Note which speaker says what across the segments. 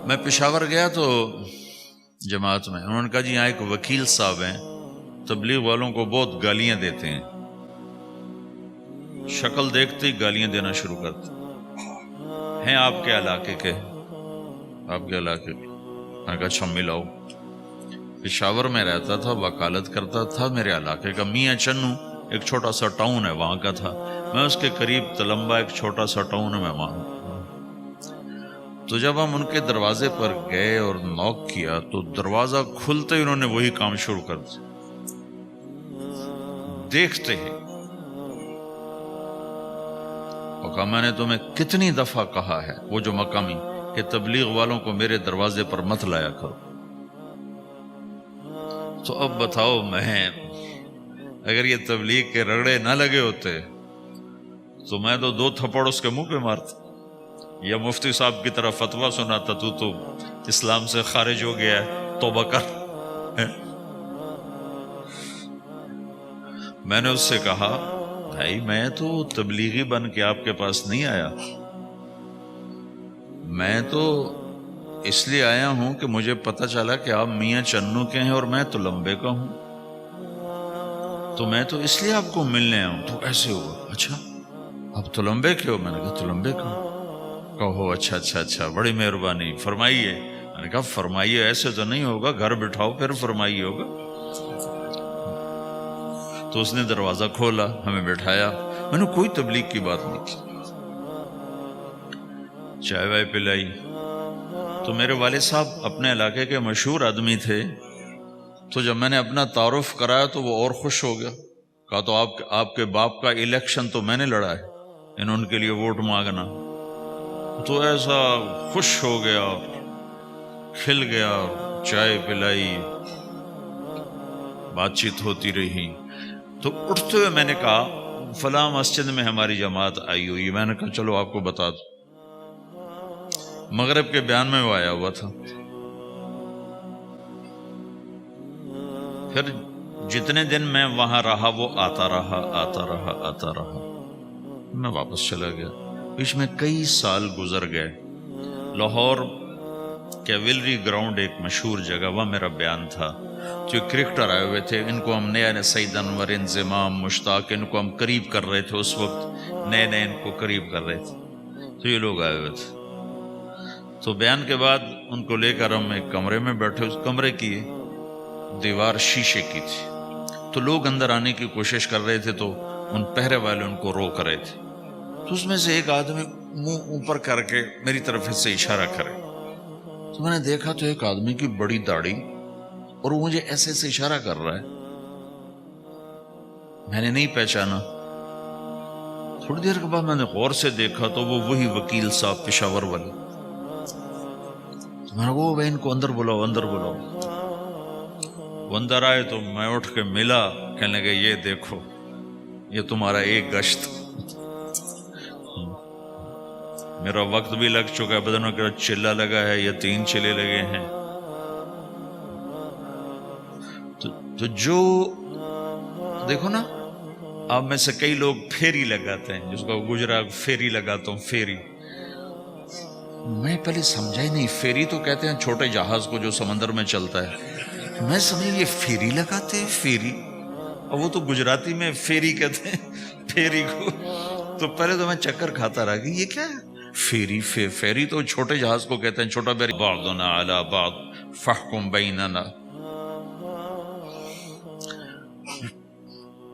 Speaker 1: میں پشاور گیا تو جماعت میں انہوں نے کہا جی یہاں ایک وکیل صاحب ہیں، تبلیغ والوں کو بہت گالیاں دیتے ہیں، شکل دیکھتے ہی گالیاں دینا شروع کرتے ہیں آپ کے علاقے کے؟ آپ کے علاقے کے؟ میں نے کہا اچھا ملاؤ۔ پشاور میں رہتا تھا، وکالت کرتا تھا، میرے علاقے کا میاں چنو ایک چھوٹا سا ٹاؤن ہے وہاں کا تھا، میں اس کے قریب تلمبا ایک چھوٹا سا ٹاؤن ہے میں وہاں۔ تو جب ہم ان کے دروازے پر گئے اور نوک کیا تو دروازہ کھلتے ہی انہوں نے وہی کام شروع کر دیا، دیکھتے ہی۔ اور کہا میں نے تمہیں کتنی دفعہ کہا ہے، وہ جو مقامی، کہ تبلیغ والوں کو میرے دروازے پر مت لایا کرو۔ تو اب بتاؤ، میں اگر یہ تبلیغ کے رگڑے نہ لگے ہوتے تو میں تو 2 تھپڑ اس کے منہ پہ مارتا، یا مفتی صاحب کی طرف فتویٰ سناتا تو اسلام سے خارج ہو گیا ہے، توبہ کر۔ میں نے اس سے کہا بھائی میں تو تبلیغی بن کے آپ کے پاس نہیں آیا، میں تو اس لیے آیا ہوں کہ مجھے پتہ چلا کہ آپ میاں چنو کے ہیں اور میں تلمبے کا ہوں، تو میں تو اس لیے آپ کو ملنے آیا ہوں۔ تو ایسے ہوا، اچھا آپ تلمبے کے ہو؟ میں نے کہا تلمبے کا ہوں۔ کہو اچھا اچھا اچھا، بڑی مہربانی، فرمائیے۔ میں نے کہا فرمائیے ایسے تو نہیں ہوگا، گھر بٹھاؤ پھر فرمائیے ہوگا۔ تو اس نے دروازہ کھولا، ہمیں بٹھایا، میں نے کوئی تبلیغ کی بات نہیں کی، چائے وائے پلائی۔ تو میرے والد صاحب اپنے علاقے کے مشہور آدمی تھے، تو جب میں نے اپنا تعارف کرایا تو وہ اور خوش ہو گیا، کہا تو آپ کے باپ کا الیکشن تو میں نے لڑا ہے، ان کے لیے ووٹ مانگنا۔ تو ایسا خوش ہو گیا، کھل گیا، چائے پلائی، بات چیت ہوتی رہی۔ تو اٹھتے ہوئے میں نے کہا فلاں مسجد میں ہماری جماعت آئی ہوئی، میں نے کہا چلو آپ کو بتا دوں۔ مغرب کے بیان میں وہ آیا ہوا تھا۔ پھر جتنے دن میں وہاں رہا وہ آتا رہا آتا رہا آتا رہا، میں واپس چلا گیا۔ بیچ میں کئی سال گزر گئے۔ لاہور کیولری گراؤنڈ ایک مشہور جگہ، وہاں میرا بیان تھا۔ جو کرکٹر آئے ہوئے تھے، ان کو ہم نئے سعید انور، انضمام، مشتاق، ان کو ہم قریب کر رہے تھے، اس وقت نئے ان کو قریب کر رہے تھے، تو یہ لوگ آئے ہوئے تھے۔ تو بیان کے بعد ان کو لے کر ہم ایک کمرے میں بیٹھے، اس کمرے کی دیوار شیشے کی تھی، تو لوگ اندر آنے کی کوشش کر رہے تھے، تو ان پہرے والے ان کو روک رہے تھے۔ تو اس میں سے ایک آدمی منہ اوپر کر کے میری طرف سے اشارہ کرے، تو میں نے دیکھا تو ایک آدمی کی بڑی داڑھی، اور وہ مجھے ایسے اشارہ کر رہا ہے، میں نے نہیں پہچانا۔ تھوڑی دیر کے بعد میں نے غور سے دیکھا تو وہ وہی وکیل صاحب پشاور والے۔ میں نے کہا ان کو اندر بلاؤ، اندر بلاؤ۔ وہ اندر آئے تو میں اٹھ کے ملا، کہنے لگے یہ دیکھو یہ تمہارا ایک گشت، میرا وقت بھی لگ چکا ہے، بدنوں کا چلہ لگا ہے یا 3 چلے لگے ہیں۔ تو جو دیکھو نا، آپ میں سے کئی لوگ پھیری لگاتے ہیں، جس کو گجرا پھیری لگاتا ہوں، پھیری۔ میں پہلے سمجھا ہی نہیں، پھیری تو کہتے ہیں چھوٹے جہاز کو جو سمندر میں چلتا ہے، میں سمجھ یہ پھیری لگاتے ہیں، پھیری، اور وہ تو گجراتی میں پھیری کہتے ہیں پھیری کو۔ تو پہلے تو میں چکر کھاتا رہا کہ یہ کیا ہے پھیری؟ پھیری تو چھوٹے جہاز کو کہتے ہیں، چھوٹا بیری، بعضنا علی بعض فاحکم بیننا۔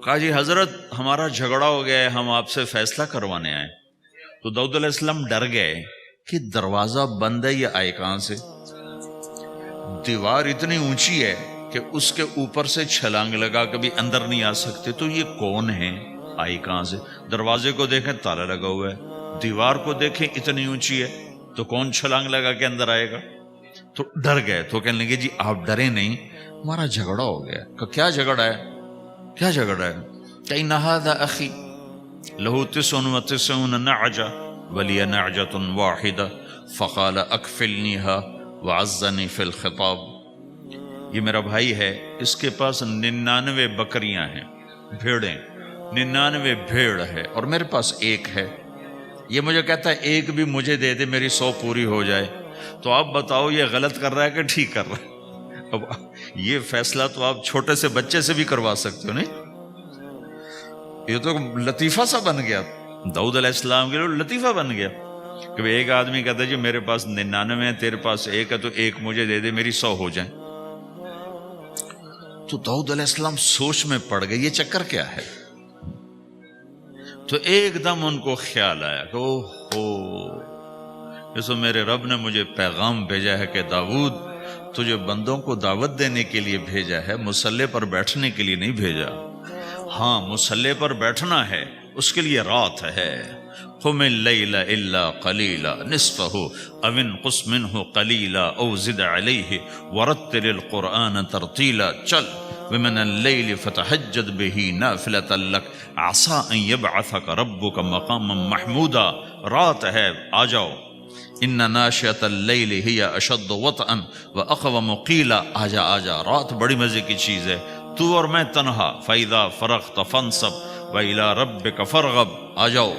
Speaker 1: کہا جی حضرت ہمارا جھگڑا ہو گیا ہے، ہم آپ سے فیصلہ کروانے آئے۔ تو داؤد علیہ السلام ڈر گئے کہ دروازہ بند ہے، یہ آئے کہاں سے؟ دیوار اتنی اونچی ہے کہ اس کے اوپر سے چھلانگ لگا کبھی اندر نہیں آ سکتے، تو یہ کون ہے، آئی کہاں سے؟ دروازے کو دیکھیں تالا لگا ہوا ہے، دیوار کو دیکھیں اتنی اونچی ہے، تو کون چھلانگ لگا کے اندر آئے گا؟ تو ڈر گئے۔ تو کہنے لگے جی آپ ڈرے نہیں، ہمارا جھگڑا ہو گیا۔ کہ کیا جھگڑا ہے؟ کیا جھگڑا ہے؟ کہ ان ھذا اخی لہ 99 نعجہ ولی نعجۃ واحدہ فقال اکفلنیھا وعزنی فی الخطاب۔ یہ میرا بھائی ہے، اس کے پاس 99 بکریاں ہیں، بھیڑیں، 99 بھیڑ ہے، اور میرے پاس ایک ہے۔ یہ مجھے کہتا ہے ایک بھی مجھے دے دے، میری 100 پوری ہو جائے۔ تو آپ بتاؤ یہ غلط کر رہا ہے کہ ٹھیک کر رہا ہے؟ اب یہ فیصلہ تو آپ چھوٹے سے بچے سے بھی کروا سکتے ہو، نہیں؟ یہ تو لطیفہ سا بن گیا، داؤد علیہ السلام کے لیے لطیفہ بن گیا کہ ایک آدمی کہتا ہے جی میرے پاس 99 ہے، تیرے پاس 1 ہے، تو 1 مجھے دے دے، میری 100 ہو جائیں۔ تو داؤد علیہ السلام سوچ میں پڑ گئے یہ چکر کیا ہے؟ تو ایک دم ان کو خیال آیا کہ جیسے میرے رب نے مجھے پیغام بھیجا ہے کہ داؤد تجھے بندوں کو دعوت دینے کے لیے بھیجا ہے، مصلی پر بیٹھنے کے لیے نہیں بھیجا۔ ہاں مصلی پر بیٹھنا ہے، اس کے لیے رات ہے۔ قم اللیل الا قلیلا نصفہ او انقص منہ قلیلا او زد علیہ ورتل القرآن ترتیلا، چل ومن اللیل فتہجد بہ نافلۃ لک عسیٰ ان یبعثک ربک مقاما محمودا، رات ہے آ جاؤ، ان ناشئۃ اللیل ہی اشد وطئا واقوم قیلا، آجا آجا، رات بڑی مزے کی چیز ہے، تو اور میں تنہا، فَإِذَا فَرَغْتَ فَانصَبْ وَإِلَىٰ رَبِّكَ فَارْغَب، آ جاؤ۔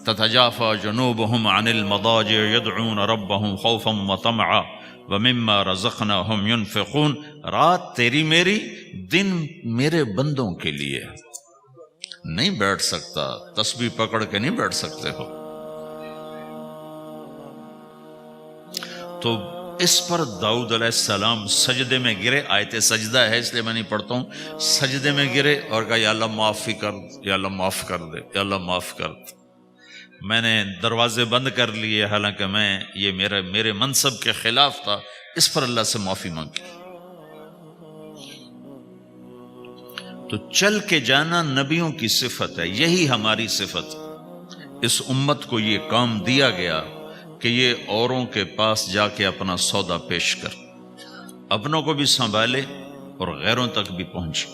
Speaker 1: تتجافى جنوبهم عن المضاجع يدعون ربهم خوفا وطمعا ومما رزقناهم ينفقون، رات تیری میری، دن میرے بندوں کے لیے۔ نہیں بیٹھ سکتا، تسبیح پکڑ کے نہیں بیٹھ سکتے ہو۔ تو اس پر داؤد علیہ السلام سجدے میں گرے، آیت سجدہ ہے اس لیے میں نہیں پڑھتا ہوں، سجدے میں گرے اور کہا یا اللہ معافی کر، یا اللہ معاف کر دے، یا اللہ معاف کر دے، میں نے دروازے بند کر لیے، حالانکہ یہ میرے منصب کے خلاف تھا، اس پر اللہ سے معافی مانگی۔ تو چل کے جانا نبیوں کی صفت ہے، یہی ہماری صفت۔ اس امت کو یہ کام دیا گیا کہ یہ اوروں کے پاس جا کے اپنا سودا پیش کر، اپنوں کو بھی سنبھالے اور غیروں تک بھی پہنچے۔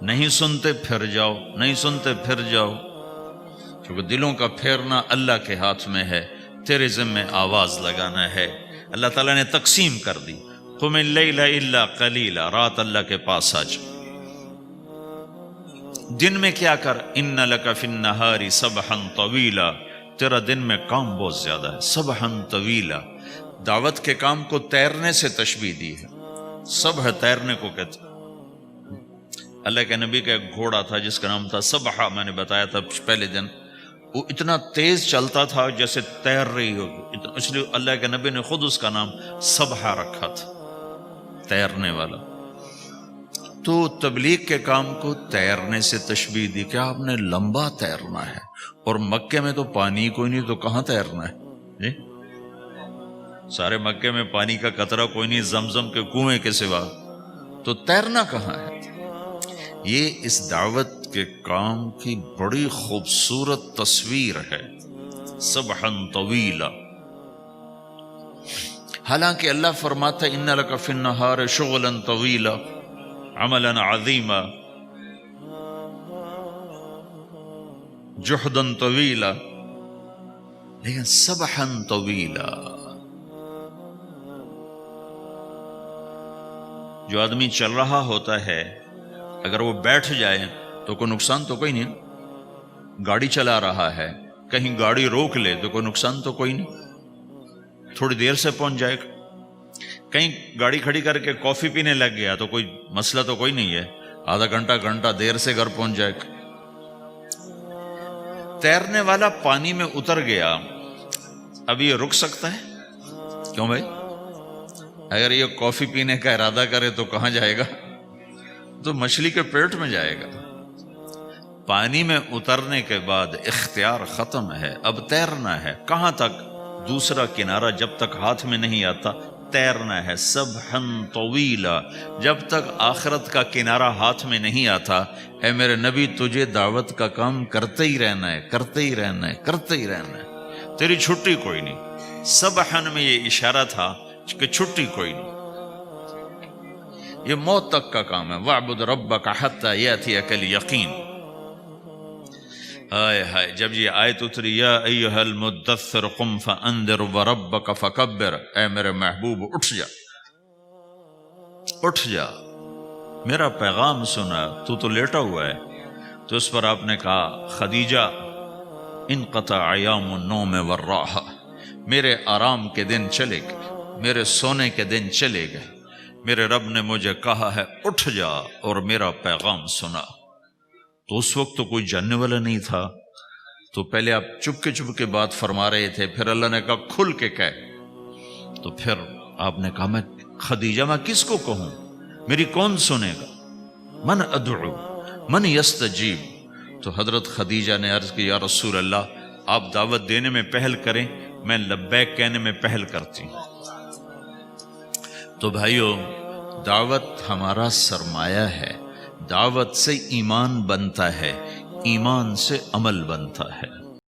Speaker 1: نہیں سنتے پھر جاؤ، نہیں سنتے پھر جاؤ، کیونکہ دلوں کا پھیرنا اللہ کے ہاتھ میں ہے، تیرے ذمہ آواز لگانا ہے۔ اللہ تعالیٰ نے تقسیم کر دی، قم اللیل الا قلیلا، رات اللہ کے پاس آ جا، دن میں کیا کر، ان لک فی النہار سبحا طویلا، تیرا دن میں کام بہت زیادہ ہے، سبحا طویلا۔ دعوت کے کام کو تیرنے سے تشبیہ دی ہے، سبح تیرنے کو کہتے۔ اللہ کے نبی کا ایک گھوڑا تھا جس کا نام تھا سبحہ، میں نے بتایا تھا پہلے دن، وہ اتنا تیز چلتا تھا جیسے تیر رہی ہوگی، اس لیے اللہ کے نبی نے خود اس کا نام سبحہ رکھا تھا، تیرنے والا۔ تو تبلیغ کے کام کو تیرنے سے تشبیہ دی کہ آپ نے لمبا تیرنا ہے، اور مکے میں تو پانی کوئی نہیں، تو کہاں تیرنا ہے جی؟ سارے مکے میں پانی کا قطرہ کوئی نہیں زمزم کے کنویں کے سوا، تو تیرنا کہاں ہے؟ یہ اس دعوت کے کام کی بڑی خوبصورت تصویر ہے، سبحا طویلا۔ حالانکہ اللہ فرماتا ہے ان لک فی النہار شغلا طویلا عملا عظیما جہدا طویلا، لیکن سبحا طویلا۔ جو آدمی چل رہا ہوتا ہے اگر وہ بیٹھ جائے تو کوئی نقصان تو کوئی نہیں، گاڑی چلا رہا ہے کہیں گاڑی روک لے تو کوئی نقصان تو کوئی نہیں، تھوڑی دیر سے پہنچ جائے گا۔ کہیں گاڑی کھڑی کر کے کافی پینے لگ گیا تو کوئی مسئلہ تو کوئی نہیں ہے، آدھا گھنٹہ دیر سے گھر پہنچ جائے گا۔ تیرنے والا پانی میں اتر گیا، اب یہ رک سکتا ہے؟ کیوں بھائی؟ اگر یہ کافی پینے کا ارادہ کرے تو کہاں جائے گا؟ تو مچھلی کے پیٹ میں جائے گا۔ پانی میں اترنے کے بعد اختیار ختم ہے، اب تیرنا ہے۔ کہاں تک؟ دوسرا کنارہ جب تک ہاتھ میں نہیں آتا تیرنا ہے، سبحا طویلا، جب تک آخرت کا کنارہ ہاتھ میں نہیں آتا۔ اے میرے نبی تجھے دعوت کا کام کرتے ہی رہنا ہے، کرتے ہی رہنا ہے، کرتے ہی رہنا ہے، تیری چھٹی کوئی نہیں۔ سبحن میں یہ اشارہ تھا کہ چھٹی کوئی نہیں، یہ موت تک کا کام ہے۔ وَاعْبُدْ رَبَّكَ حَتَّى يَأْتِيَكَ الْيَقِينُ۔ ہائے ہائے، جب یہ آیت اتری یا ایھا المدثر قم فانذر وربک فکبر، اے میرے محبوب اٹھ جا، اٹھ جا، میرا پیغام سنا، تو لیٹا ہوا ہے۔ تو اس پر آپ نے کہا خدیجہ انقطع ایام النوم والراحہ، میرے آرام کے دن چلے گئے، میرے سونے کے دن چلے گئے، میرے رب نے مجھے کہا ہے اٹھ جا اور میرا پیغام سنا۔ تو اس وقت تو کوئی جاننے والا نہیں تھا، تو پہلے آپ چپ کے بات فرما رہے تھے، پھر اللہ نے کہا کھل کے کہہ۔ تو پھر آپ نے کہا میں خدیجہ میں کس کو کہوں، میری کون سنے گا، من ادعو من یستجیب۔ تو حضرت خدیجہ نے عرض کی یا رسول اللہ آپ دعوت دینے میں پہل کریں، میں لبیک کہنے میں پہل کرتی ہوں۔ تو بھائیو دعوت ہمارا سرمایہ ہے، دعوت سے ایمان بنتا ہے، ایمان سے عمل بنتا ہے۔